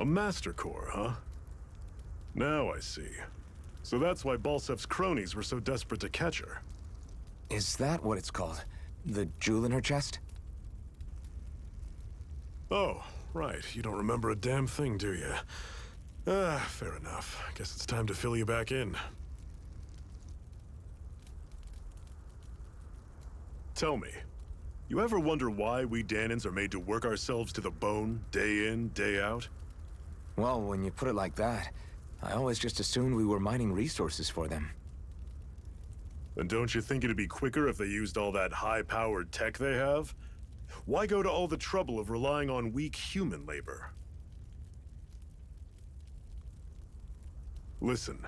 A master core, huh? Now I see. So that's why Balsef's cronies were so desperate to catch her. Is that what it's called? The jewel in her chest? Oh, right. You don't remember a damn thing, do you? Fair enough. Guess it's time to fill you back in. Tell me, you ever wonder why we Danans are made to work ourselves to the bone, day in, day out? Well, when you put it like that, I always just assumed we were mining resources for them. And don't you think it'd be quicker if they used all that high-powered tech they have? Why go to all the trouble of relying on weak human labor? Listen,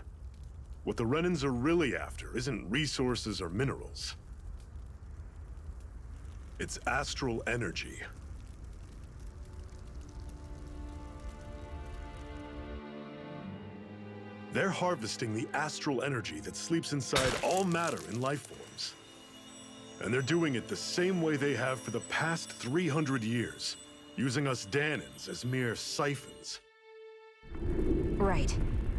what the Renans are really after isn't resources or minerals. It's astral energy. They're harvesting the astral energy that sleeps inside all matter in life forms. And they're doing it the same way they have for the past 300 years, using us Danans as mere siphons. Right.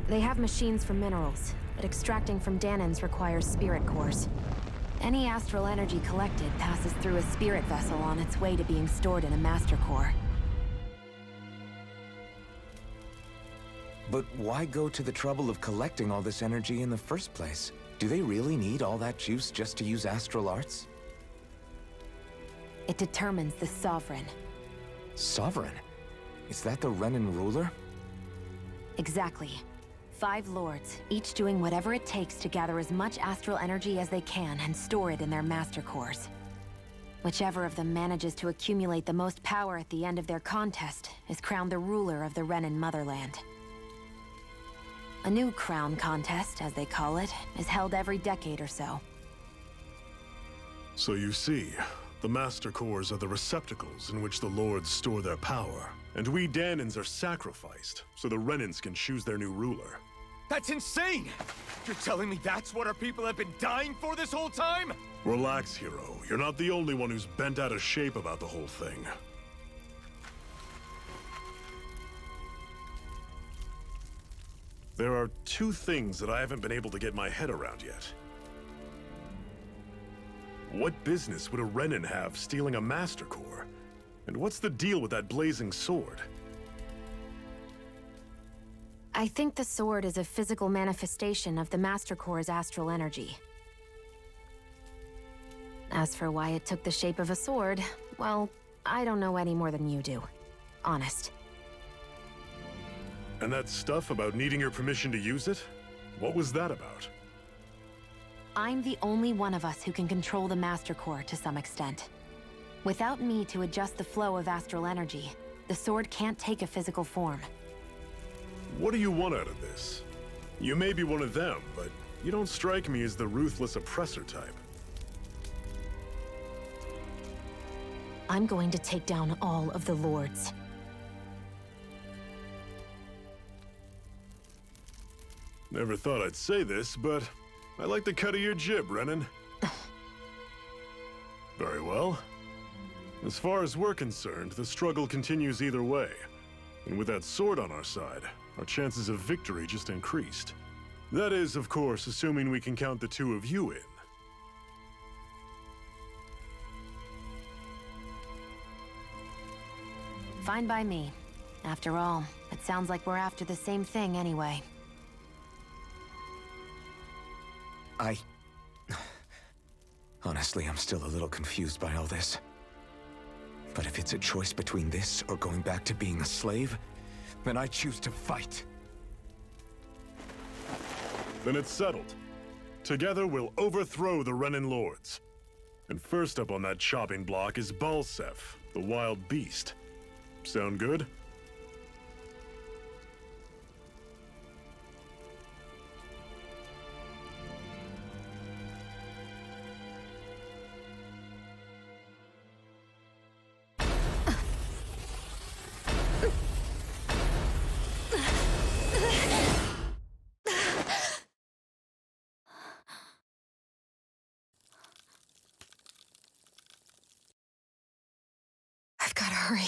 They have machines for minerals, but extracting from Danans requires spirit cores. Any astral energy collected passes through a spirit vessel on its way to being stored in a master core. But why go to the trouble of collecting all this energy in the first place? Do they really need all that juice just to use astral arts? It determines the Sovereign. Sovereign? Is that the Renan ruler? Exactly. 5 lords, each doing whatever it takes to gather as much astral energy as they can and store it in their master cores. Whichever of them manages to accumulate the most power at the end of their contest is crowned the ruler of the Renan motherland. A new crown contest, as they call it, is held every decade or so. So you see, the Master Cores are the receptacles in which the Lords store their power. And we Danans are sacrificed, so the Renans can choose their new ruler. That's insane! You're telling me that's what our people have been dying for this whole time? Relax, hero. You're not the only one who's bent out of shape about the whole thing. There are 2 things that I haven't been able to get my head around yet. What business would a Renan have stealing a Master Core? And what's the deal with that blazing sword? I think the sword is a physical manifestation of the Master Core's astral energy. As for why it took the shape of a sword, well, I don't know any more than you do. Honest. And that stuff about needing your permission to use it? What was that about? I'm the only one of us who can control the Master Core to some extent. Without me to adjust the flow of astral energy, the sword can't take a physical form. What do you want out of this? You may be one of them, but you don't strike me as the ruthless oppressor type. I'm going to take down all of the lords. Never thought I'd say this, but I like the cut of your jib, Renan. Very well. As far as we're concerned, the struggle continues either way. And with that sword on our side, our chances of victory just increased. That is, of course, assuming we can count the 2 of you in. Fine by me. After all, it sounds like we're after the same thing anyway. Honestly, I'm still a little confused by all this. But if it's a choice between this or going back to being a slave, then I choose to fight. Then it's settled. Together, we'll overthrow the Renan Lords. And first up on that chopping block is Balsef, the wild beast. Sound good? I've gotta hurry.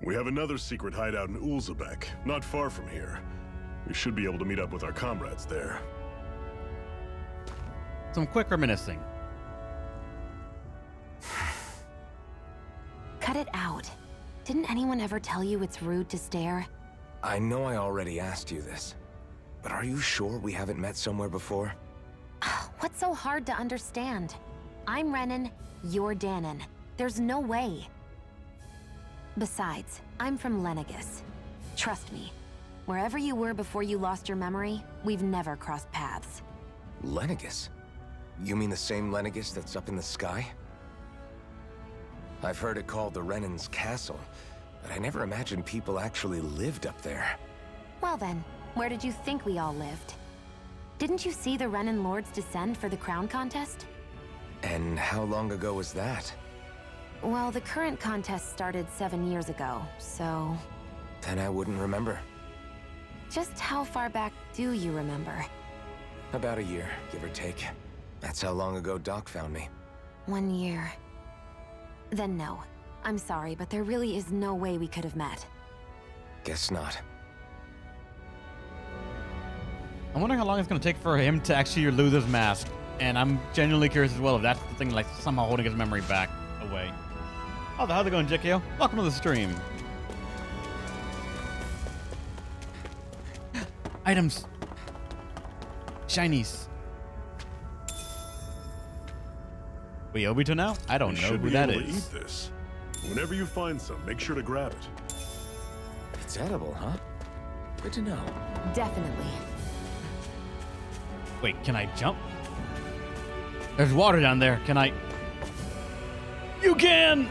We have another secret hideout in Ulzebek, not far from here. We should be able to meet up with our comrades there. Some quick reminiscing. Cut it out. Didn't anyone ever tell you it's rude to stare? I know I already asked you this, but are you sure we haven't met somewhere before? What's so hard to understand? I'm Renan, you're Danon. There's no way. Besides, I'm from Lenegis. Trust me, wherever you were before you lost your memory, we've never crossed paths. Lenegis? You mean the same Lenegis that's up in the sky? I've heard it called the Renan's Castle, but I never imagined people actually lived up there. Well then, where did you think we all lived? Didn't you see the Renan Lords descend for the crown contest? And how long ago was that? Well, the current contest started 7 years ago, so... Then I wouldn't remember. Just how far back do you remember? About a year, give or take. That's how long ago Doc found me. 1 year. Then no. I'm sorry, but there really is no way we could have met. Guess not. I'm wondering how long it's going to take for him to actually lose his mask. And I'm genuinely curious as well if that's the thing, like somehow holding his memory back away. Oh, how's it going, Jikio? Welcome to the stream. Items. Shinies. We Obito now? I don't know who that You should be able is. to eat this. Whenever you find some, make sure to grab it. It's edible, huh? Good to know. Definitely. Wait, can I jump? There's water down there. Can I? You can!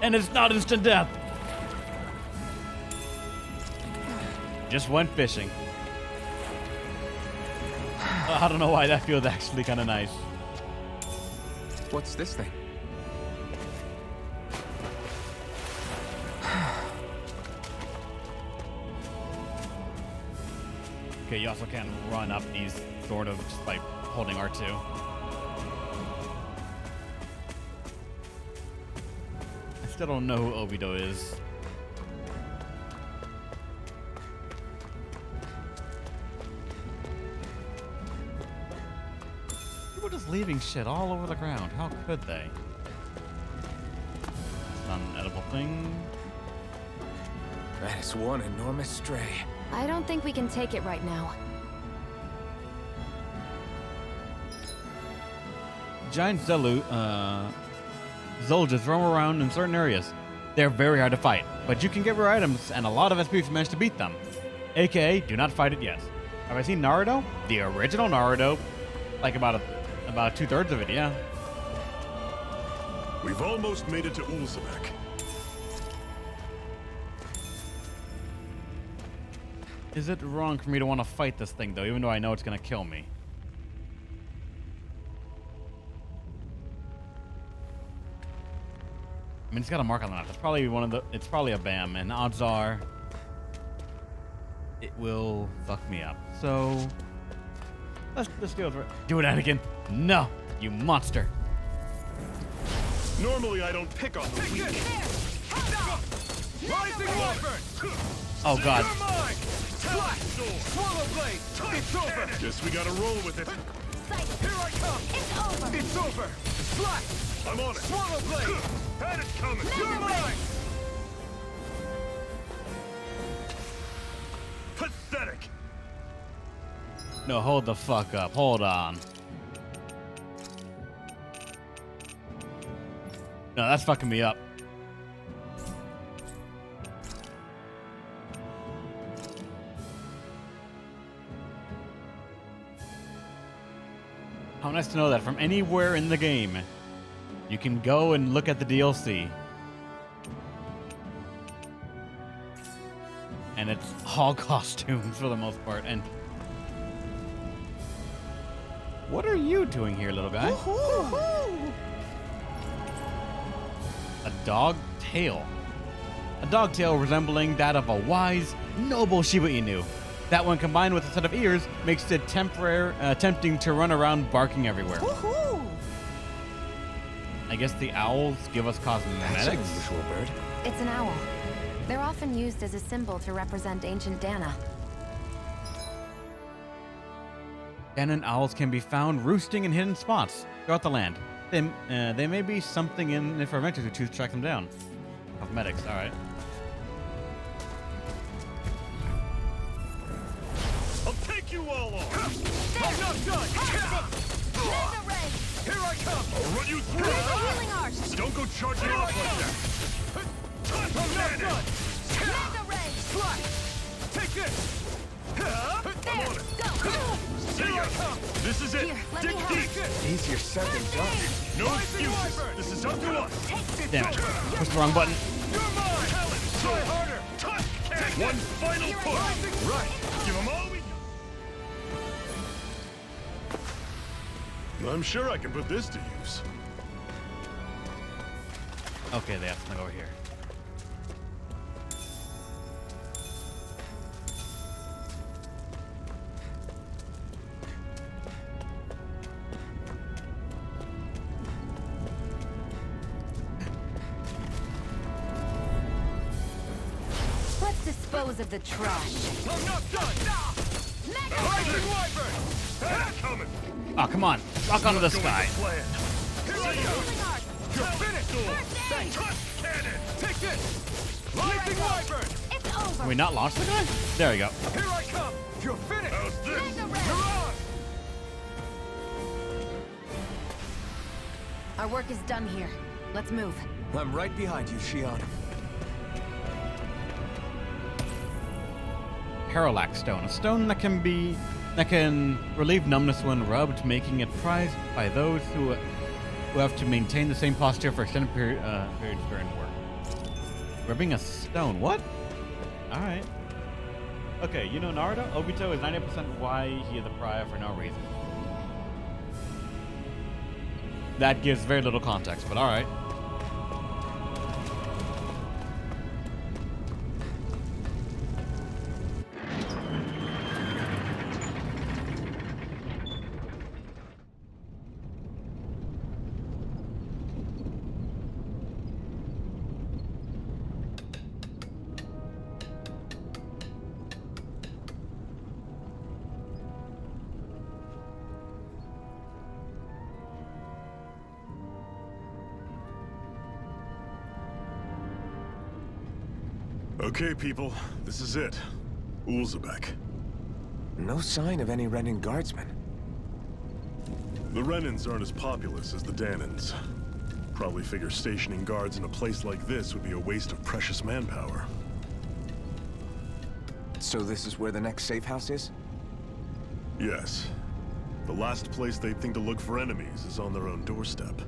And it's not instant death. Just went fishing. I don't know why that feels actually kind of nice. What's this thing? Okay, you also can run up these sort of just by holding R2. I still don't know who Obito is. People just leaving shit all over the ground. How could they? It's not an edible thing. That is one enormous stray. I don't think we can take it right now. Giant Zuljas roam around in certain areas. They're very hard to fight, but you can get rare items, and a lot of SPs manage to beat them. AKA, do not fight it yet. Have I seen Naruto? The original Naruto? Like about 2/3 of it, yeah. We've almost made it to Ulzebek. Is it wrong for me to want to fight this thing, though, even though I know it's going to kill me? I mean, it's got a mark on the map. It's probably it's probably a BAM, and odds are it will fuck me up. So let's go for it. Do it, Anakin. No, you monster. Normally I don't pick on the weak. Rising Wyvern! Oh God. You're mine! Flash! Swallow Blade! It's over! Guess we gotta roll with it. Here I come! It's over! It's over! Flash! I'm on it. Swallow Blade! Had it coming. You're mine! Pathetic. No, hold the fuck up. Hold on. No, that's fucking me up. How nice to know that from anywhere in the game, you can go and look at the DLC. And it's all costumes for the most part. And what are you doing here, little guy? A dog tail. A dog tail resembling that of a wise, noble Shiba Inu. That, when combined with a set of ears, makes it tempting to run around barking everywhere. I guess the owls give us That's an cosmetics. unusual bird. It's an owl. They're often used as a symbol to represent ancient Dana. Danan owls can be found roosting in hidden spots throughout the land. They may be something in it for adventurers who choose to track them down. Cosmetics, alright. I'll take you all on! I'm not done! Mega ray! Here I come! I'll run you through! Mega healing arch! Don't go charging off like that! I'm not done! Mega ray! Slash! Take this! I'm on it! Go! See ya! This is it! Here, let Dig me help. deep! Easier said than done. No Rising excuses! Wyvern. This is up to us! Damn it. Push the wrong button. You're mine! Try harder! One final push! Right! Give them all we got! I'm sure I can put this to use. Okay, they have something over here. Let's dispose of the trash. I'm not done! Rising Wyvern! That's coming! Oh, come on. Rock onto the sky. Plan. Here I go! Healing arch! You're finished! First aid! Cannon! Take this! Rising Wyvern! It's over! Can we not launch the guy? There we go. Here I come! You're finished! How's this? Mega You're ray! on! Our work is done here. Let's move. I'm right behind you, Shion. Parallax stone, a stone that can relieve numbness when rubbed, making it prized by those who have to maintain the same posture for extended periods during work. Rubbing a stone, what? All right. Okay, you know Naruto? Obito is 90% why he is a pariah for no reason. That gives very little context, but all right. Okay, people. This is it. Ulzebek. No sign of any Renin guardsmen. The Renins aren't as populous as the Danans. Probably figure stationing guards in a place like this would be a waste of precious manpower. So this is where the next safe house is? Yes. The last place they'd think to look for enemies is on their own doorstep.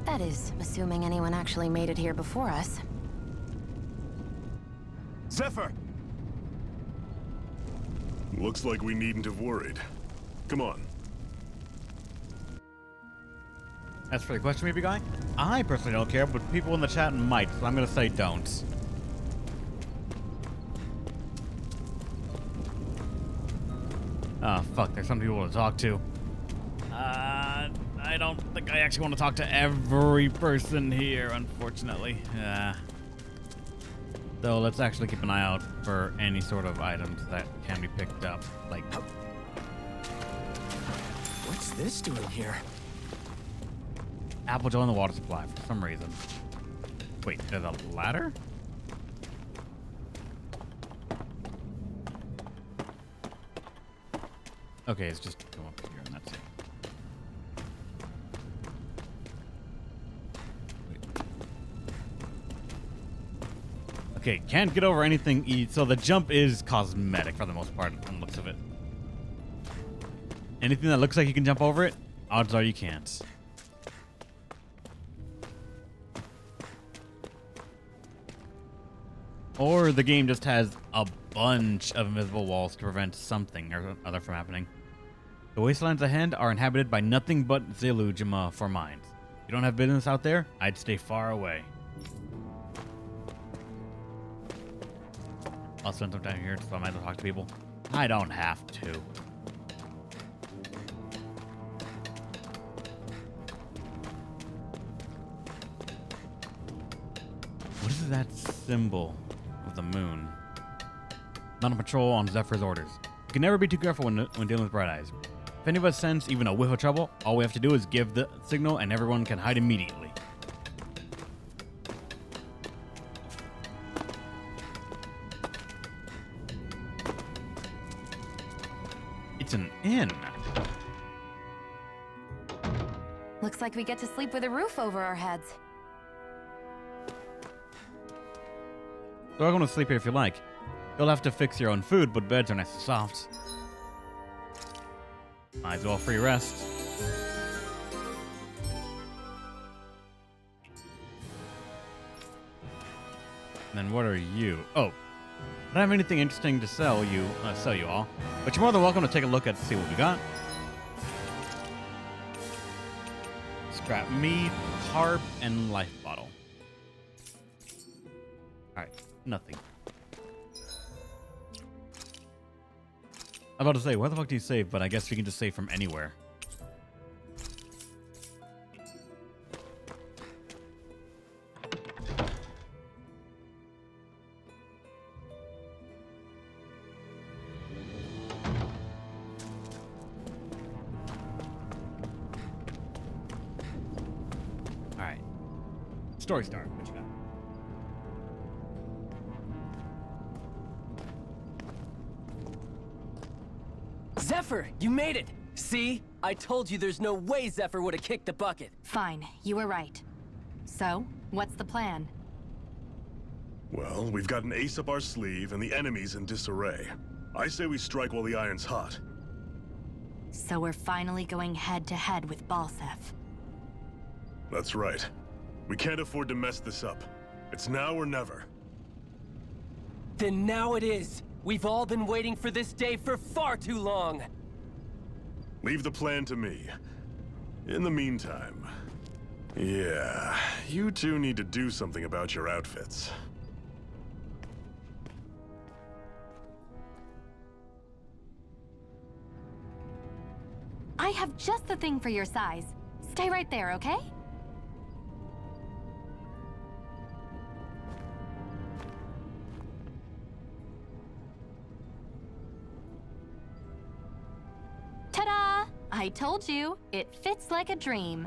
That is, assuming anyone actually made it here before us. Zephyr! Looks like we needn't have worried. Come on. As for the question, maybe guy, I personally don't care, but people in the chat might, so I'm gonna say don't. Oh, fuck, there's some people to talk to. I don't think I actually want to talk to every person here, unfortunately. So let's actually keep an eye out for any sort of items that can be picked up. Like, What's this doing here? apple gel in the water supply for some reason. Wait, there's a ladder? Okay, it's just go up here and that's it. Okay, can't get over anything. So the jump is cosmetic for the most part, on the looks of it. Anything that looks like you can jump over it, odds are you can't. Or the game just has a bunch of invisible walls to prevent something or other from happening. The wastelands ahead are inhabited by nothing but Zelujima for mines. If you don't have business out there, I'd stay far away. I'll spend some time here so I might as well talk to people. I don't have to. is that symbol of the moon? Not on patrol on Zephyr's orders. You can never be too careful when dealing with Bright Eyes. If any of us sense even a whiff of trouble, all we have to do is give the signal and everyone can hide immediately. It's an inn. Looks like we get to sleep with a roof over our heads. So I'm going to sleep here if you like. You'll have to fix your own food, but beds are nice and soft. Might as well free rest. And then what are you? Oh, I don't have anything interesting to sell you all. But you're more than welcome to take a look at to see what we got. Scrap meat, harp, and life bottle. Alright, nothing. I'm about to say, where the fuck do you save? But I guess you can just save from anywhere. Alright. Story start. What you got? Zephyr, you made it! See? I told you there's no way Zephyr would have kicked the bucket. Fine, you were right. So, what's the plan? Well, we've got an ace up our sleeve and the enemy's in disarray. I say we strike while the iron's hot. So we're finally going head-to-head with Balseph. That's right. We can't afford to mess this up. It's now or never. Then now it is! We've all been waiting for this day for far too long! Leave the plan to me. In the meantime... Yeah, you two need to do something about your outfits. I have just the thing for your size. Stay right there, okay? Ta-da! I told you, it fits like a dream.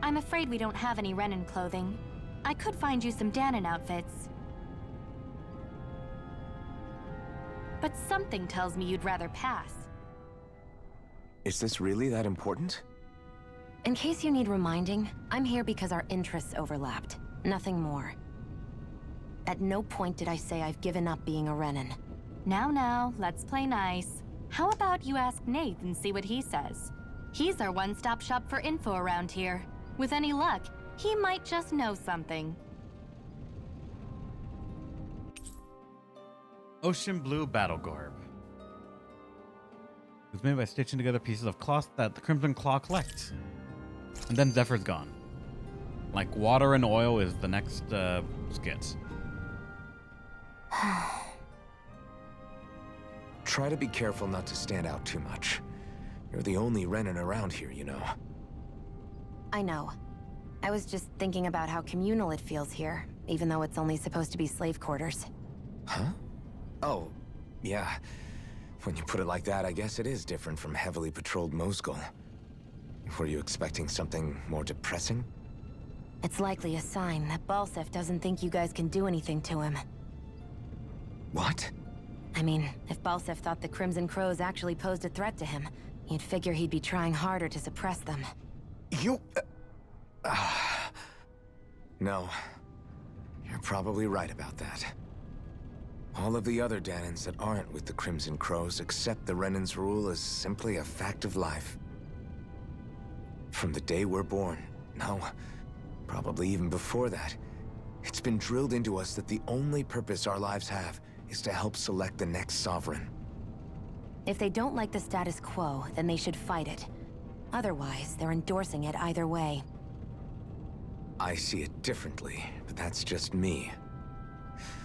I'm afraid we don't have any Renan clothing. I could find you some Danon outfits. But something tells me you'd rather pass. Is this really that important? In case you need reminding, I'm here because our interests overlapped. Nothing more. At no point did I say I've given up being a Renan. Now, let's play nice. How about you ask Nate and see what he says? He's our one-stop shop for info around here. With any luck, he might just know something. Ocean Blue Battle Garb. It was made by stitching together pieces of cloth that the Crimson Claw collects. And then Zephyr's gone. Like water and oil is the next skit. Try to be careful not to stand out too much. You're the only Renan around here, you know. I know. I was just thinking about how communal it feels here, even though it's only supposed to be slave quarters. Huh? Oh, yeah. When you put it like that, I guess it is different from heavily patrolled Mosgul. Were you expecting something more depressing? It's likely a sign that Balseph doesn't think you guys can do anything to him. What? I mean, if Balseph thought the Crimson Crows actually posed a threat to him, you'd figure he'd be trying harder to suppress them. You... No. You're probably right about that. All of the other Danons that aren't with the Crimson Crows accept the Renan's rule as simply a fact of life. From the day we're born, no, probably even before that, it's been drilled into us that the only purpose our lives have is to help select the next sovereign. If they don't like the status quo, then they should fight it. Otherwise, they're endorsing it either way. I see it differently, but that's just me.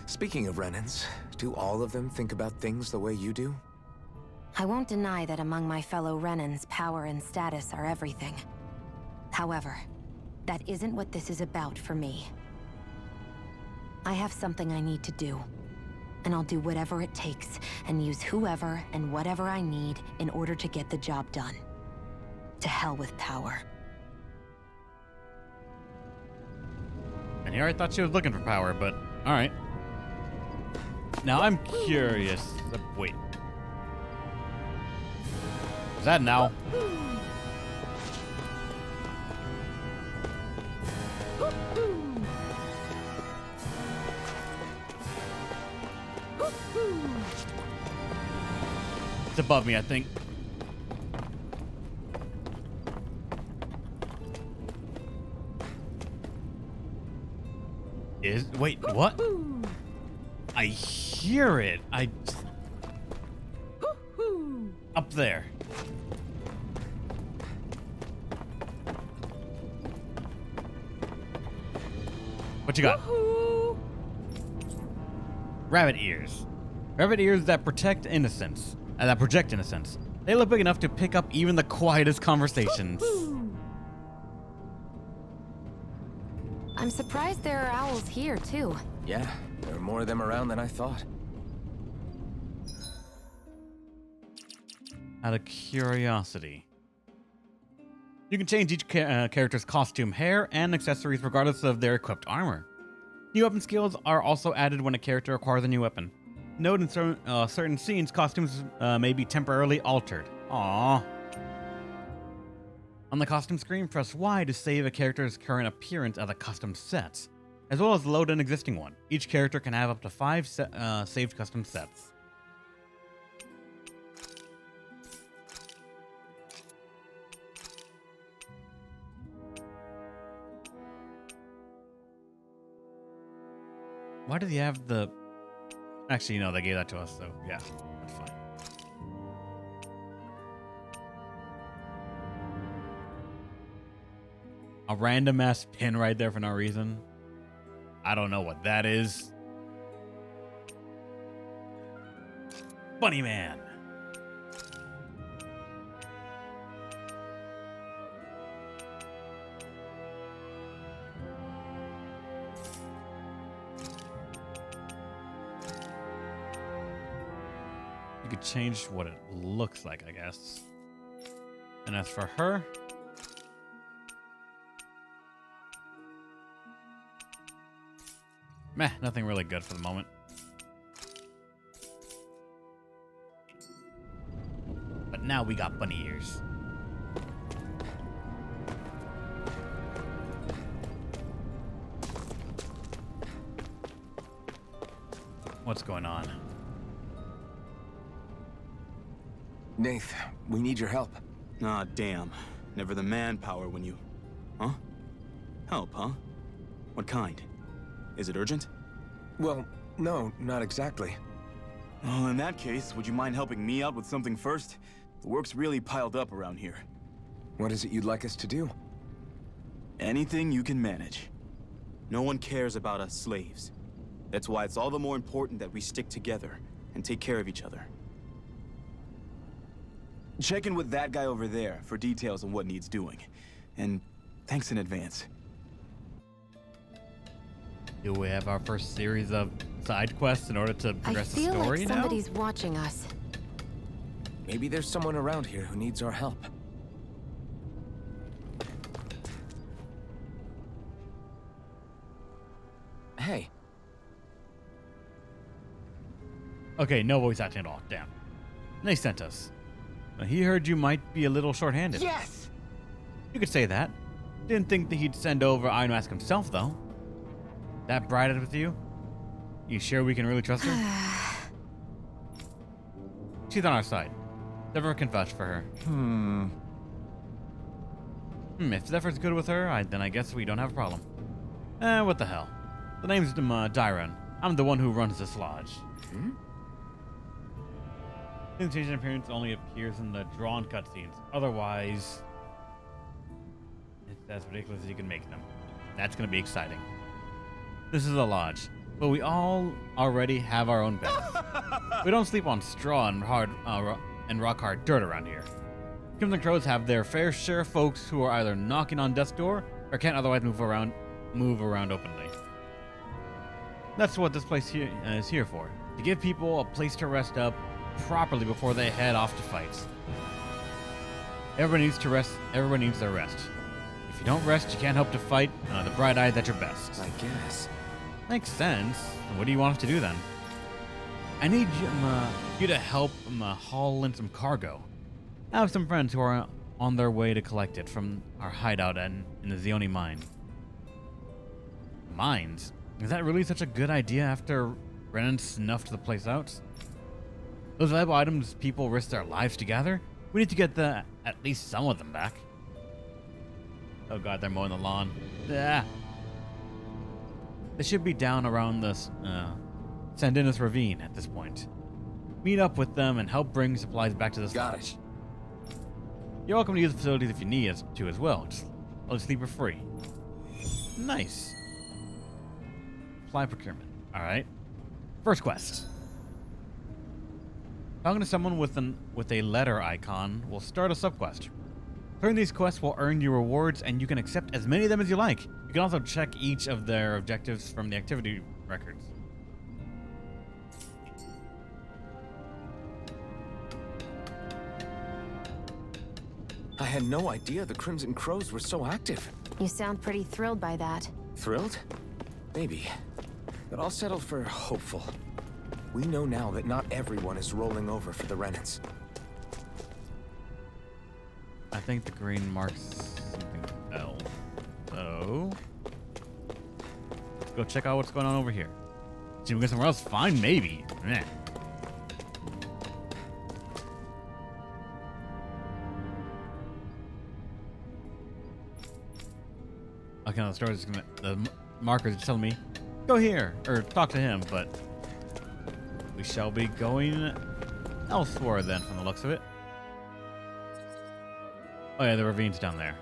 Speaking of Renans, do all of them think about things the way you do? I won't deny that among my fellow Renans, power and status are everything. However, that isn't what this is about for me. I have something I need to do, and I'll do whatever it takes and use whoever and whatever I need in order to get the job done. To hell with power. And here I thought she was looking for power, but alright. Now I'm curious. Wait. Is that now? It's above me, I think. Wait, what? I hear it. Up there. What you got? Rabbit ears. Rabbit ears that protect innocence. That project innocence. They look big enough to pick up even the quietest conversations. I'm surprised there are owls here, too. Yeah, there are more of them around than I thought. Out of curiosity. You can change each character's costume, hair, and accessories regardless of their equipped armor. New weapon skills are also added when a character acquires a new weapon. Note in certain scenes, costumes may be temporarily altered. Aww. On the costume screen, press Y to save a character's current appearance as a custom set, as well as load an existing one. Each character can have up to 5 saved custom sets. Why does he have the... Actually, no, they gave that to us, so yeah, that's fine. A random ass pin right there for no reason. I don't know what that is. Bunny Man. You could change what it looks like, I guess. And as for her, meh, nothing really good for the moment. But now we got bunny ears. What's going on? Nath, we need your help. Ah, damn. Never the manpower when you... Huh? Help, huh? What kind? Is it urgent? Well, no, not exactly. Well, in that case, would you mind helping me out with something first? The work's really piled up around here. What is it you'd like us to do? Anything you can manage. No one cares about us slaves. That's why it's all the more important that we stick together and take care of each other. Check in with that guy over there for details on what needs doing. And thanks in advance. Do we have our first series of side quests in order to progress the story now? I feel like somebody's watching us. Maybe there's someone around here who needs our help. Hey. Okay, no voice acting at all. Damn. They sent us. He heard you might be a little short-handed. Yes! You could say that. Didn't think that he'd send over Iron Mask himself, though. That brighted with you? You sure we can really trust her? She's on our side. Never can vouch for her. If Zephyr's good with her, then I guess we don't have a problem. What the hell? The name's Dyron. I'm the one who runs this lodge. Sensation appearance only appears in the drawn cutscenes. Otherwise, it's as ridiculous as you can make them. That's gonna be exciting. This is a lodge, but we all already have our own beds. We don't sleep on straw and rock hard dirt around here. Crimson Crows have their fair share of folks who are either knocking on death's door or can't otherwise move around openly. That's what this place here is here for, to give people a place to rest up properly before they head off to fights. Everyone needs to rest. Everyone needs their rest. If you don't rest, you can't hope to fight the bright-eyed at your best. I guess. Makes sense. What do you want us to do then? I need you to help haul in some cargo. I have some friends who are on their way to collect it from our hideout in the Zioni mine. Mines? Is that really such a good idea after Renan snuffed the place out? Those valuable items people risk their lives to gather? We need to get at least some of them back. Oh god, they're mowing the lawn. Ah. They should be down around the Sandinas Ravine at this point. Meet up with them and help bring supplies back to the lodge. You're welcome to use the facilities if you need us to as well. I'll just leave for free. Nice. Apply procurement. Alright. First quest. Talking to someone with a letter icon will start a subquest. Clearing these quests will earn you rewards, and you can accept as many of them as you like. You can also check each of their objectives from the activity records. I had no idea the Crimson Crows were so active. You sound pretty thrilled by that. Thrilled? Maybe. But I'll settle for hopeful. We know now that not everyone is rolling over for the Renans. I think the green marks something else. So let's go check out what's going on over here. See if we get somewhere else. Fine, maybe. Meh. Okay, the story's gonna, the marker's telling me go here or talk to him, but we shall be going elsewhere then, from the looks of it. Oh yeah, the ravine's down there.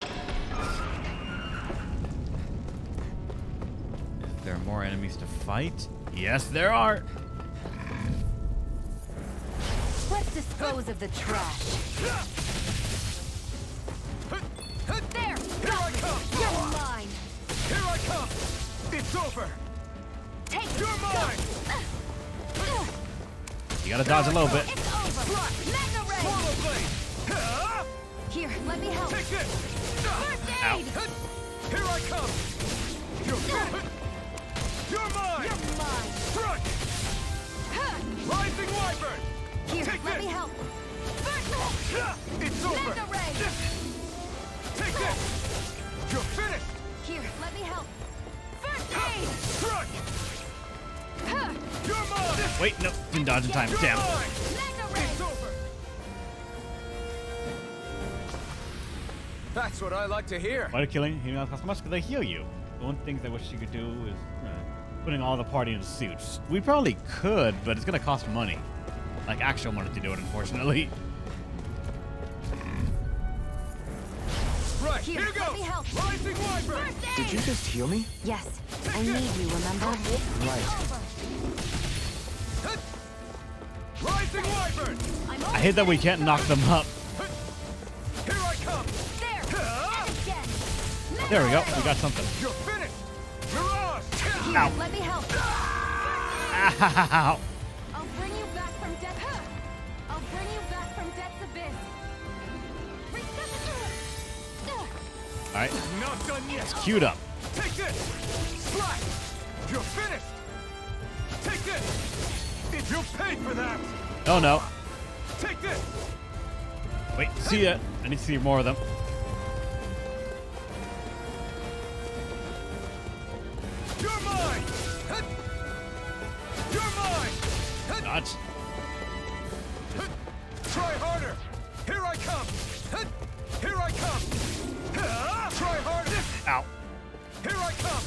Is there more enemies to fight? Yes, there are. Let's dispose of the trash. There! Here I come! You're mine! Here I come! It's over! Take You're mine! You gotta dodge a little bit. It's over! Mega ray! Swallow blade! Here, let me help. Take this! First Ow. aid! Here I come! You're mine! You're mine! Front! Rising wyvern! Here, Take let this. me help. First It's over! Mega ray! Take this! You're finished! Here, let me help. First aid! Front! You're mine! Wait, no, didn't dodge in time. You're Damn. mine! Mega ray! It's over! That's what I like to hear. Why do healing not cost much? Because they heal you. The one thing I wish you could do is putting all the party into suits. We probably could, but it's gonna cost money. Like actual money to do it, unfortunately. Right, Here, here let goes! me help. Rising wyvern! First aid! Did you just heal me? Yes, I need you, remember? Right. Rising wyvern! I hate that we can't knock them up. Here I come! There! And again! There we go. We got something. You're finished! Mirage! Here, Ow. let me help. Ow. I'll bring you back from death. I'll bring you back from death's abyss. All right, Not done yet! queued up. Take this! Slash! You're finished! Take this! You paid for that! Oh no. Take this! Wait, see ya. I need to see more of them. You're mine! You're mine! Dodge. Try harder! Here I come! Here I come! Try harder! Ow. Here I come!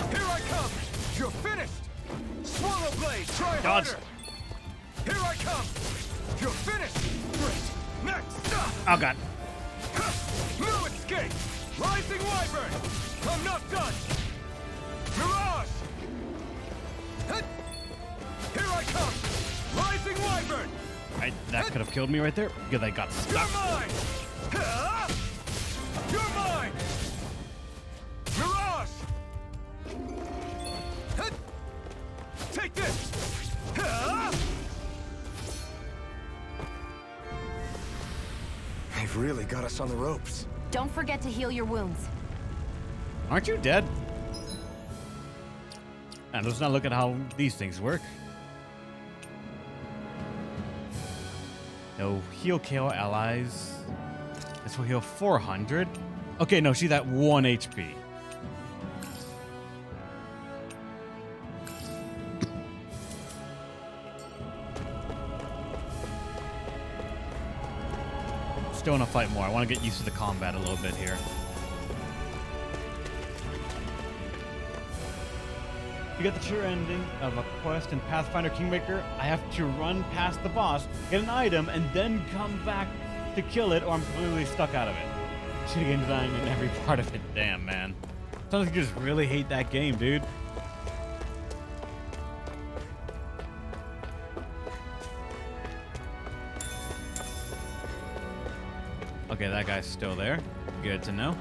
Here I come! You're finished! Swallow blade! Try Dodge. harder! Here I come! You're finished! Great! Next! Oh god. No escape! Rising wyvern! I'm not done! Crushing wyvern! That could have killed me right there because I got You're stuck. mine! Huh? You're mine! Mirage! Huh? Take this! Huh? They've really got us on the ropes. Don't forget to heal your wounds. Aren't you dead? And let's not look at how these things work. No, heal KO allies. This will heal 400. Okay, no, she's at 1 HP. Still want to fight more. I want to get used to the combat a little bit here. To get the true ending of a quest in Pathfinder Kingmaker, I have to run past the boss, get an item, and then come back to kill it, or I'm completely stuck out of it. Shooting and dying in every part of it. Damn, man. Sounds like you just really hate that game, dude. Okay, that guy's still there. Good to know.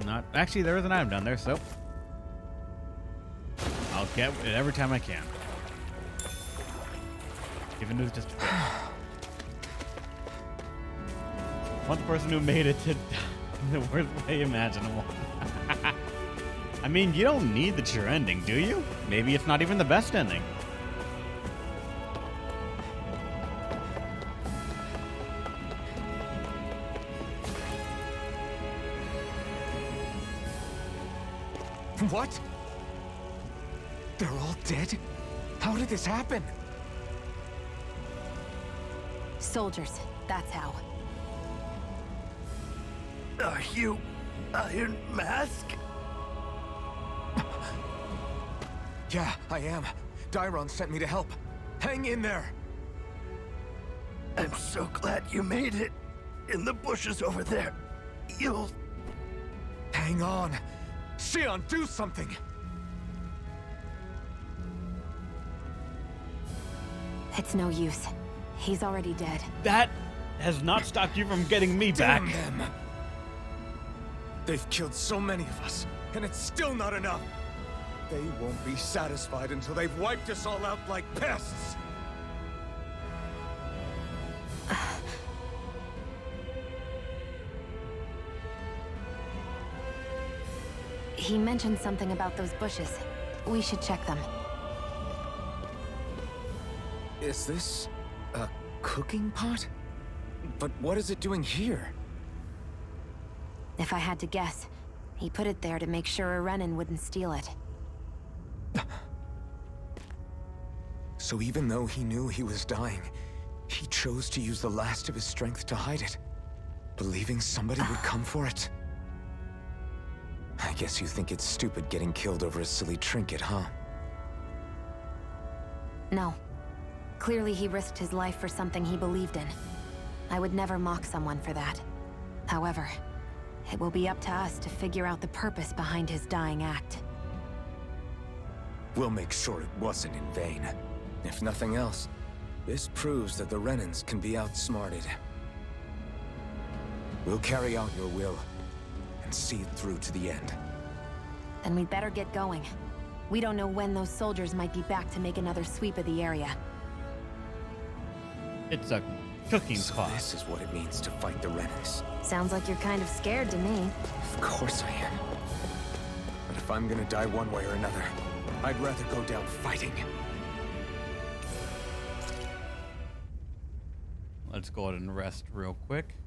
Not actually, there is an item down there, so I'll get it every time I can. Even if it's just one person who made it to the worst way imaginable. I mean, you don't need the true ending, do you? Maybe it's not even the best ending. What? They're all dead? How did this happen? Soldiers, that's how. Are you Iron Mask? Yeah, I am. Dairon sent me to help. Hang in there. I'm so glad you made it. In the bushes over there. You'll... Hang on. Xion, do something! It's no use. He's already dead. That has not stopped you from getting me back. Damn them! They've killed so many of us, and it's still not enough! They won't be satisfied until they've wiped us all out like pests! He mentioned something about those bushes. We should check them. Is this a cooking pot? But what is it doing here? If I had to guess, he put it there to make sure a Renin wouldn't steal it. So even though he knew he was dying, he chose to use the last of his strength to hide it, believing somebody would come for it. I guess you think it's stupid getting killed over a silly trinket, huh? No. Clearly he risked his life for something he believed in. I would never mock someone for that. However, it will be up to us to figure out the purpose behind his dying act. We'll make sure it wasn't in vain. If nothing else, this proves that the Renans can be outsmarted. We'll carry out your will, and see it through to the end. Then we'd better get going. We don't know when those soldiers might be back to make another sweep of the area. It's a cooking So pot. this is what it means to fight the Renans. Sounds like you're kind of scared to me. Of course I am. But if I'm gonna die one way or another, I'd rather go down fighting. Let's go ahead and rest real quick.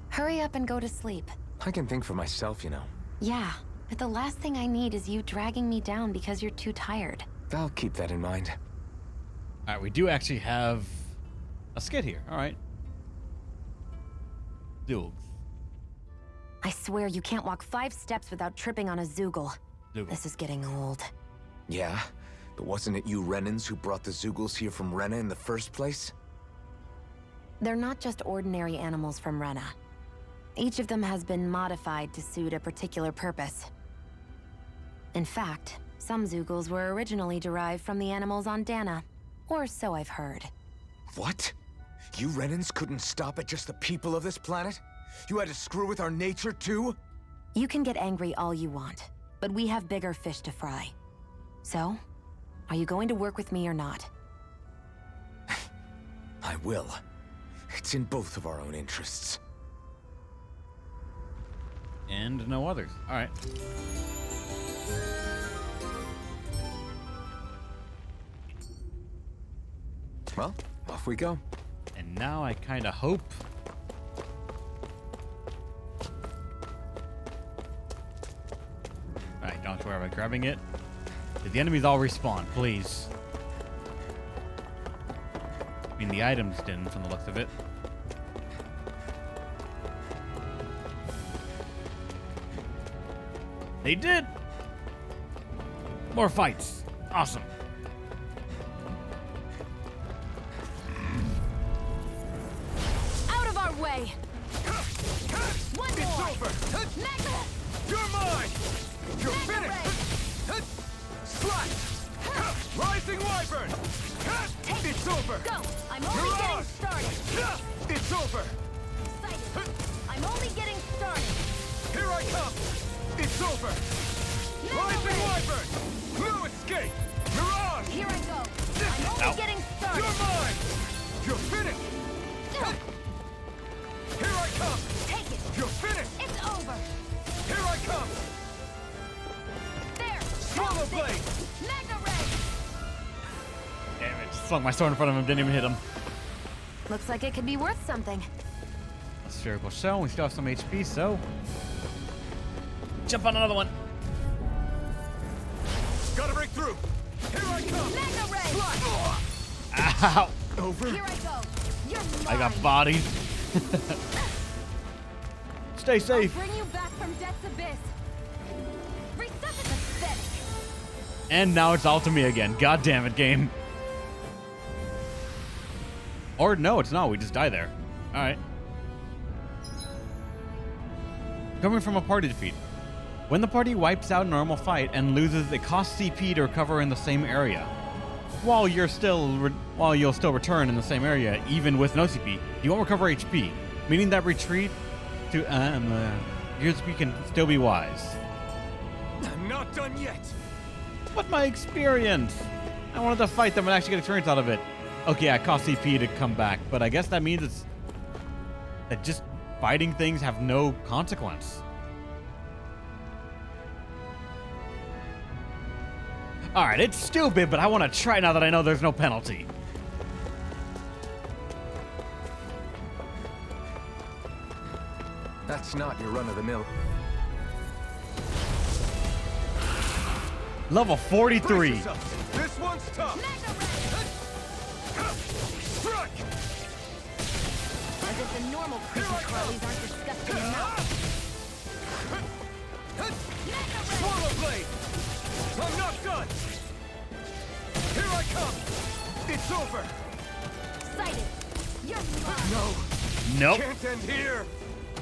Hurry up and go to sleep. I can think for myself, you know. Yeah, but the last thing I need is you dragging me down because you're too tired. I'll keep that in mind. All right, we do actually have a skid here. All right. Zoogs. I swear you can't walk 5 steps without tripping on a Zoogle. Zoogle. This is getting old. Yeah, But wasn't it you Renans who brought the Zeugles here from Rena in the first place? They're not just ordinary animals from Rena. Each of them has been modified to suit a particular purpose. In fact, some Zeugles were originally derived from the animals on Dana, or so I've heard. What? You Renans couldn't stop at just the people of this planet? You had to screw with our nature too? You can get angry all you want, but we have bigger fish to fry. So, are you going to work with me or not? I will. It's in both of our own interests. And no others. All right. Well, off we go. And now I kind of hope. All right, don't worry about grabbing it. Did the enemies all respawn, please? I mean, the items didn't from the looks of it. They did! More fights. Awesome. Out of our way! One It's more! over! Magna! You're mine! You're finished! Slash! Rising Wyvern! It's over! Go! I'm only getting Mirage! started! It's over! Excited! I'm only getting started! Here I come! It's over! Rising Wyvern! No escape! Mirage! Here I go! I'm only Ow. getting started! You're mine! You're finished! Here I come! Take it! You're finished! It's over! Here I come! There! Swallow Blade! Magna Ray! Damn it. Slung my sword in front of him, didn't even hit him. Looks like it could be worth something. Spherical shell. We still have some HP, so. Jump on another one. Gotta break through! Here I come! Magna Ray! Ow! Over! Here I go! You're mine! I got bodied. Stay I'll safe. bring you back from death's abyss! Reset is aesthetic! And now it's all to me again. God damn it, game. Or no, it's not. We just die there. All right. Coming from a party defeat. When the party wipes out a normal fight and loses, it costs CP to recover in the same area. While you'll still return in the same area, even with no CP, you won't recover HP, meaning that retreat to your HP can still be wise. I'm not done yet! But my experience! I wanted to fight them and actually get experience out of it. Okay, I cost CP to come back, but I guess that means it's that just fighting things have no consequence. Alright, it's stupid, but I want to try now that I know there's no penalty. That's not your run-of-the-mill. Level 43. Brace yourself. This one's tough! Magna Strike! Ray! As if the normal creepy crawlies aren't disgusting enough! Magna Ray! Swallow Blade! I'm not done! Here I come! It's over! Excited! You're mine! No! Nope. Can't end here!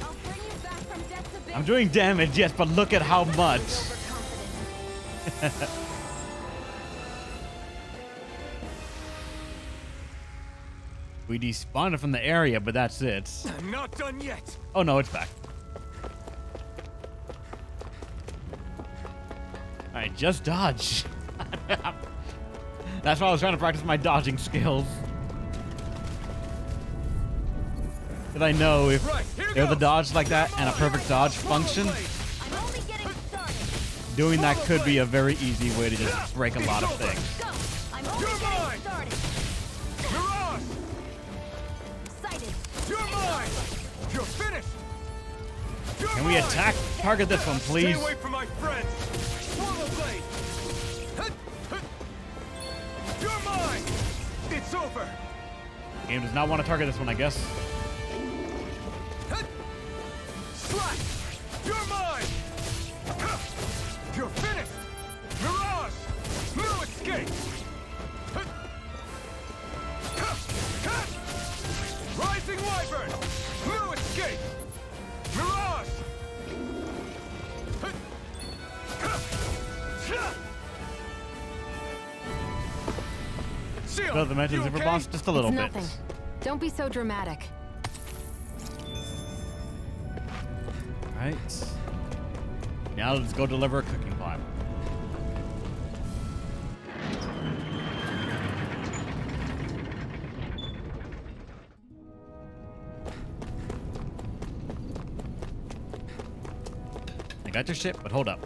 I'll bring you back from death's abyss! I'm doing damage, yes, but look at how much. Overconfident. We despawned it from the area, but that's it. I'm not done yet! Oh no, it's back. Alright, just dodge. That's why I was trying to practice my dodging skills. Did I know if Right, here they're the goes. dodge like that and a perfect dodge function, I'm only getting started! doing that could be a very easy way to just break a lot of things. Go! I'm only You're getting mine! started! Mirage! Excited! You're mine! You're finished! You're Can we mine! attack? Target this one, please. Stay away from my friends! Swallow Blade! You're mine! It's over! Game does not want to target this one, I guess. Slash! You're mine! You're finished! Mirage! No escape! Shield, Doesn't mention you super okay? boss just a little It's bit. nothing. Don't be so dramatic. Right. Now let's go deliver a cooking pot. I got your shit, but hold up.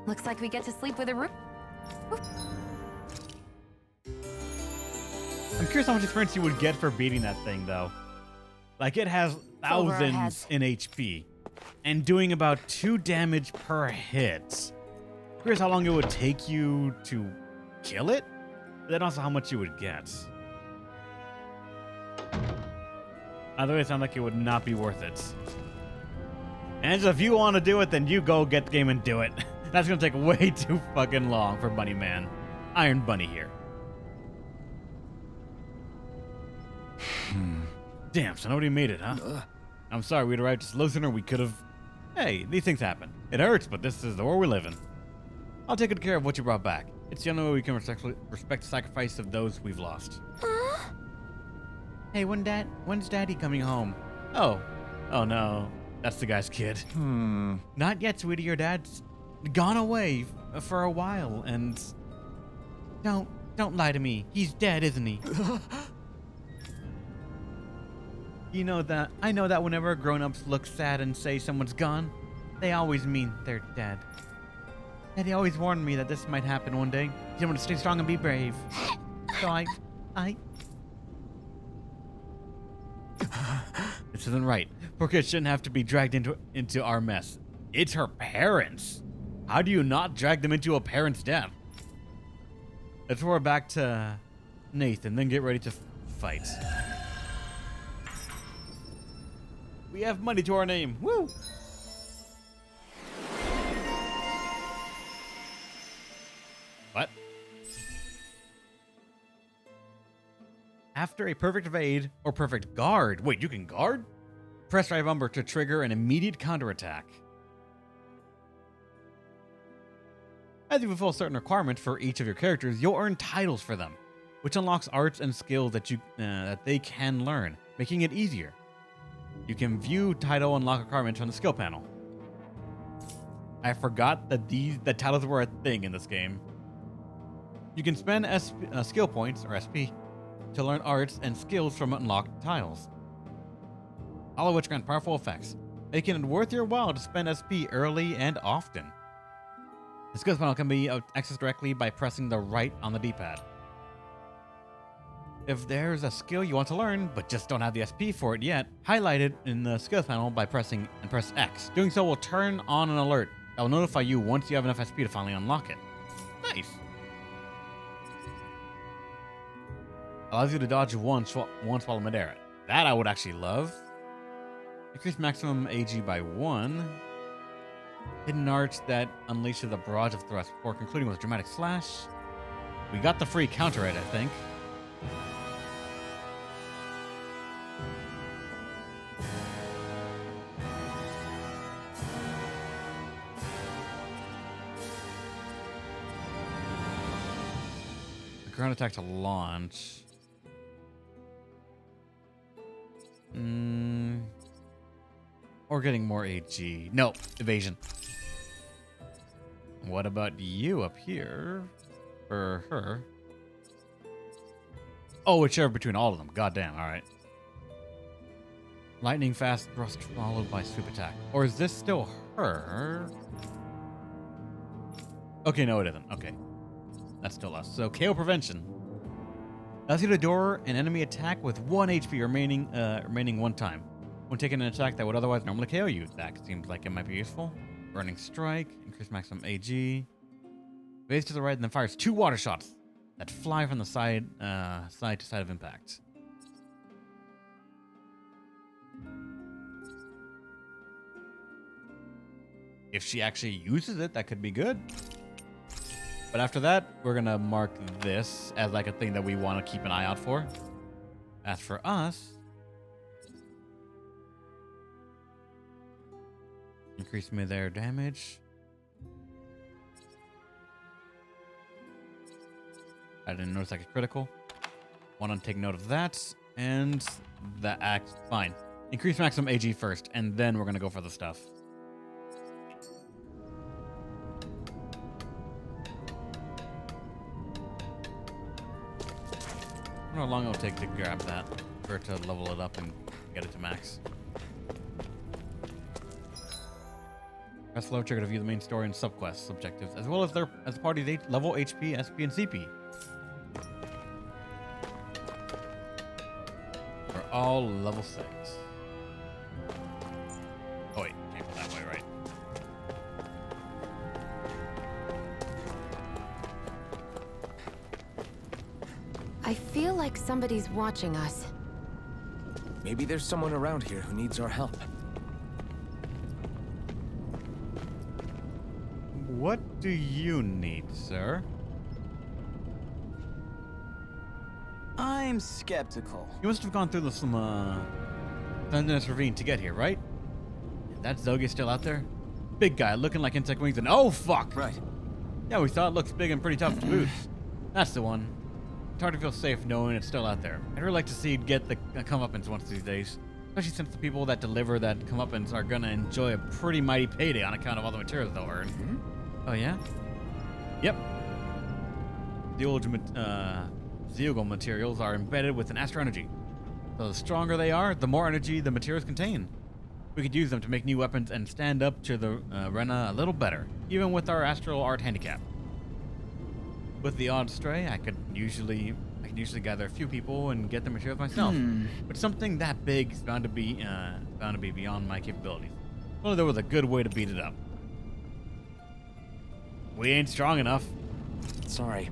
Looks like we get to sleep with a roof. I'm curious how much experience you would get for beating that thing, though. Like, it has over our thousands heads. in HP and doing about 2 damage per hit. Curious how long it would take you to kill it, but then also how much you would get. Either way, it sounds like it would not be worth it. And if you want to do it, then you go get the game and do it. That's going to take way too fucking long for Bunny Man. Iron Bunny here. Damn, so nobody made it, huh? I'm sorry, we'd arrived just a little sooner. We could have... Hey, these things happen. It hurts, but this is the world we live in. I'll take good care of what you brought back. It's the only way we can respect the sacrifice of those we've lost. Hey, when's Daddy coming home? Oh no, that's the guy's kid. Not yet, sweetie. Your dad's gone away for a while, and don't lie to me. He's dead, isn't he? You know that I know that whenever grown-ups look sad and say someone's gone, they always mean they're dead. Daddy always warned me that this might happen one day. He told me to stay strong and be brave. So I. This isn't right. Poor kids shouldn't have to be dragged into our mess. It's her parents. How do you not drag them into a parent's death? Let's roar back to Nathan, then get ready to fight. We have money to our name. Woo! What? After a perfect evade or perfect guard. Wait, you can guard? Press right bumper to trigger an immediate counterattack. As you fulfill certain requirements for each of your characters, you'll earn titles for them, which unlocks arts and skills that they can learn, making it easier. You can view title unlock requirements from the skill panel. I forgot that the titles were a thing in this game. You can spend skill points, or SP, to learn arts and skills from unlocked titles, all of which grant powerful effects, making it worth your while to spend SP early and often. The skills panel can be accessed directly by pressing the right on the D-pad. If there's a skill you want to learn, but just don't have the SP for it yet, highlight it in the skills panel by press X. Doing so will turn on an alert that will notify you once you have enough SP to finally unlock it. Nice. Allows you to dodge once while midair. That I would actually love. Increase maximum AG by 1. Hidden arts that unleashes a barrage of thrusts before concluding with a dramatic slash. We got the free counter right, I think. Ground attack to launch. Or getting more AG. No, evasion. What about you up here? For her. Oh, it's shared between all of them. Goddamn, alright. Lightning fast thrust followed by sweep attack. Or is this still her? Okay, no it isn't. Okay. That's still us. So KO prevention. Allows you to door an enemy attack with 1 HP remaining one time. When taking an attack that would otherwise normally KO you, that seems like it might be useful. Burning strike, increase maximum AG. Phase to the right and then fires 2 water shots that fly from the side to side of impact. If she actually uses it, that could be good. But after that, we're gonna mark this as like a thing that we want to keep an eye out for. As for us, increase mid-air damage. I didn't notice I could critical. Want to take note of that. And that act. Fine. Increase maximum AG first, and then we're going to go for the stuff. I don't know how long it'll take to grab that, or to level it up and get it to max. Press low trigger to view the main story and subquests objectives, as well as their as the party's level, HP, SP, and CP. We're all level 6. Oh wait, can't go that way, right? I feel like somebody's watching us. Maybe there's someone around here who needs our help. What do you need, sir? I'm skeptical. You must have gone through some Thunderous Ravine to get here, right? That Zogi still out there? Big guy looking like insect wings and oh fuck! Right. Yeah, we saw it looks big and pretty tough to boot. That's the one. It's hard to feel safe knowing it's still out there. I'd really like to see it get the comeuppance once these days. Especially since the people that deliver that comeuppance are gonna enjoy a pretty mighty payday on account of all the materials they'll earn. Hmm? Oh yeah? Yep. The old Zeugl materials are embedded with an astral energy. So the stronger they are, the more energy the materials contain. We could use them to make new weapons and stand up to the Rena a little better, even with our astral art handicap. With the odd stray, I can usually gather a few people and get the materials myself. But something that big is bound to be beyond my capabilities. Well, there was a good way to beat it up. We ain't strong enough. Sorry.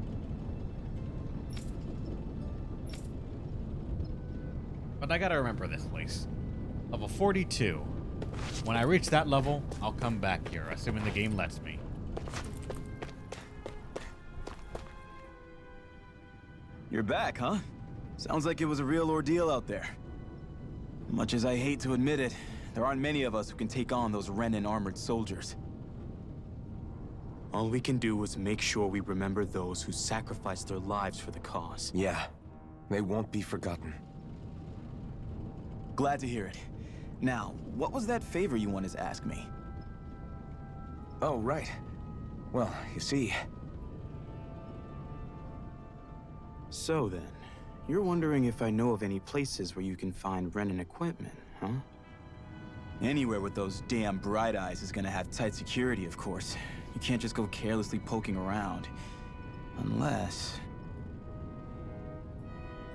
But I gotta remember this place. Level 42. When I reach that level, I'll come back here, assuming the game lets me. You're back, huh? Sounds like it was a real ordeal out there. Much as I hate to admit it, there aren't many of us who can take on those Renan armored soldiers. All we can do is make sure we remember those who sacrificed their lives for the cause. Yeah, they won't be forgotten. Glad to hear it. Now, what was that favor you wanted to ask me? Oh, right. Well, you see... So then, you're wondering if I know of any places where you can find Renan equipment, huh? Anywhere with those damn bright eyes is gonna have tight security, of course. You can't just go carelessly poking around. Unless...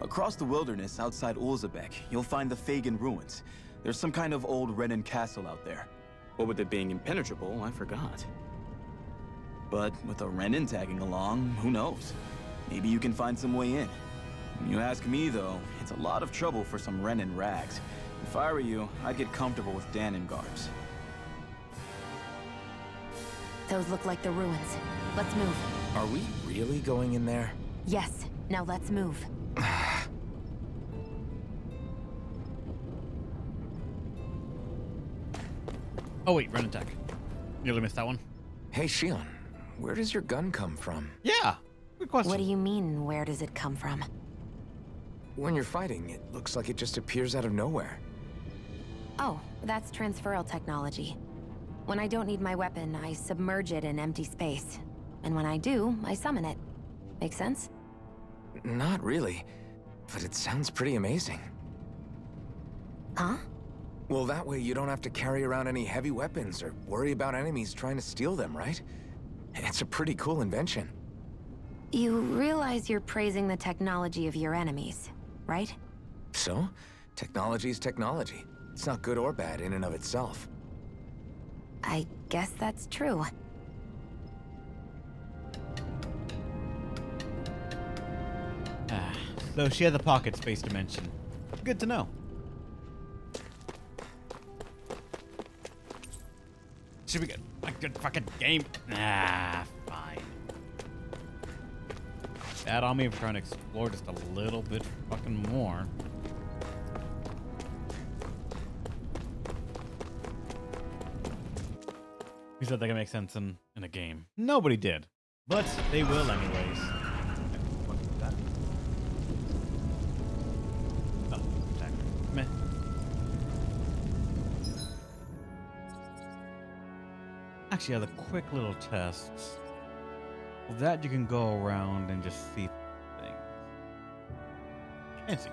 Across the wilderness outside Ulzebek, you'll find the Fagin ruins. There's some kind of old Renan castle out there. What with it being impenetrable, I forgot. But with a Renan tagging along, who knows? Maybe you can find some way in. When you ask me, though, it's a lot of trouble for some Renan rags. If I were you, I'd get comfortable with Danon garbs. Those look like the ruins. Let's move. Are we really going in there? Yes. Now let's move. Oh wait, run attack. Nearly missed that one. Hey, Shion, where does your gun come from? Yeah, good question. What do you mean, where does it come from? When you're fighting, it looks like it just appears out of nowhere. Oh, that's transferal technology. When I don't need my weapon, I submerge it in empty space. And when I do, I summon it. Make sense? Not really, but it sounds pretty amazing. Huh? Well, that way you don't have to carry around any heavy weapons or worry about enemies trying to steal them, right? It's a pretty cool invention. You realize you're praising the technology of your enemies, right? So, technology's technology. It's not good or bad in and of itself. I guess that's true. So she had the pocket space dimension. Good to know. Should we get a good fucking game? Nah, fine. Bad on me for trying to explore just a little bit fucking more. Who said that can make sense in a game? Nobody did. But they will anyways. Actually, yeah, the quick little tests. With that, you can go around and just see things. Fancy.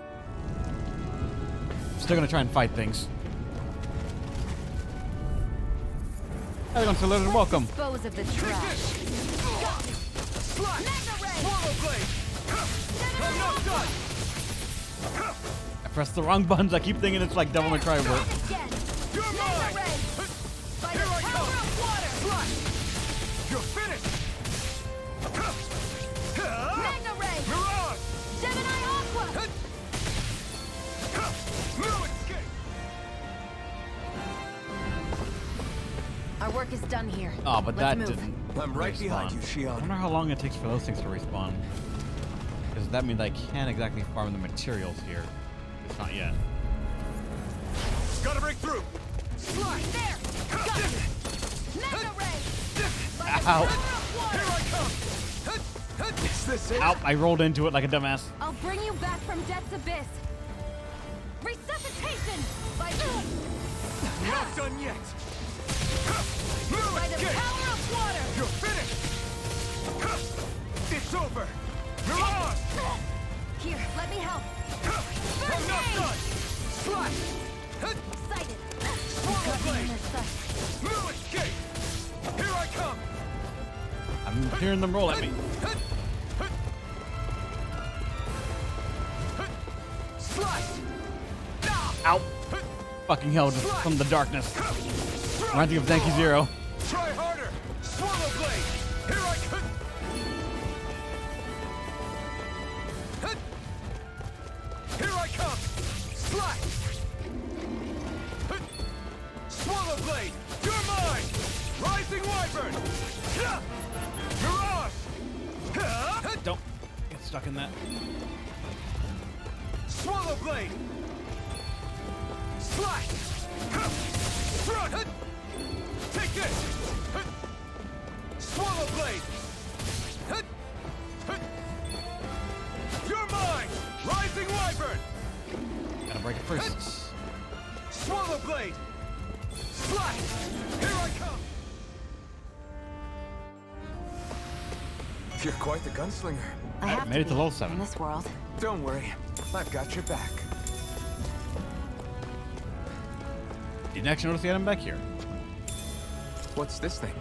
Still gonna try and fight things. Everyone, saluted and welcome. Dispose of the trash. Swallow blade! I'm not done! I pressed the wrong buttons. I keep thinking it's like Devil May Cry work. You're mine! Here I come! Slash! You're finished! Mirage! No escape! Our work is done here. Oh, but Let's that move. didn't. I'm right behind you, respawn. I Shion. wonder how long it takes for those things to respawn. Because that means I can't exactly farm the materials here. It's not yet. Gotta break through! Slash! There! Got it! Mega ray! Ow! Here I come! Is this it? Ow! I rolled into it like a dumbass. I'll bring you back from death's abyss. Resuscitation! By Not done yet! No by the escape! power of water! You're finished! It's over! Mirage! Here, let me help. I'm not done! Slash! Excited. Swallow blade! Their stuff. No escape! Here I come! I'm hearing them roll at me. Slash! Ow! Fucking hell, just from the darkness. Reminds me of Denki Zero. Try harder! Swallow blade! Here I come! Here I come! Slash! Swallow blade! You're mine! Rising wyvern! Mirage! Don't get stuck in that. Swallow blade! Slash! Front! Take this! Swallow blade! You're mine! Rising wyvern! Gotta break it first. Swallow blade! Slash! Here I come! You're quite the gunslinger. I have made it to level be 7. in this world. Don't worry, I've got your back. Didn't actually notice the item back here. What's this thing?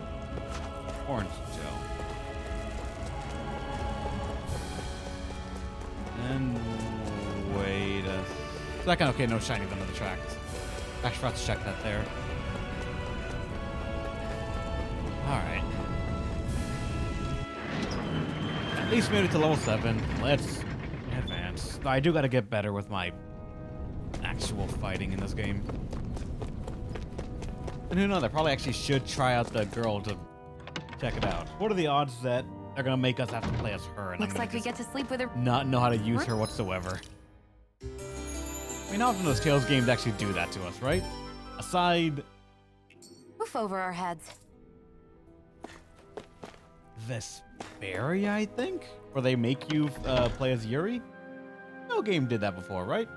Orange gel. And wait a second. Okay, no shinies under the tracks. Actually, forgot to check that there. Alright. At least made it to level 7. Let's advance. I do gotta get better with my actual fighting in this game. And who knows, I probably actually should try out the girl to check it out. What are the odds that they're gonna make us have to play as her? And Looks I'm like we get to sleep with her. not know how to use her whatsoever. I mean, how often those Tales games actually do that to us, right? Aside Roof over our heads. Vesperia, I think, where they make you play as Yuri. No game did that before, right?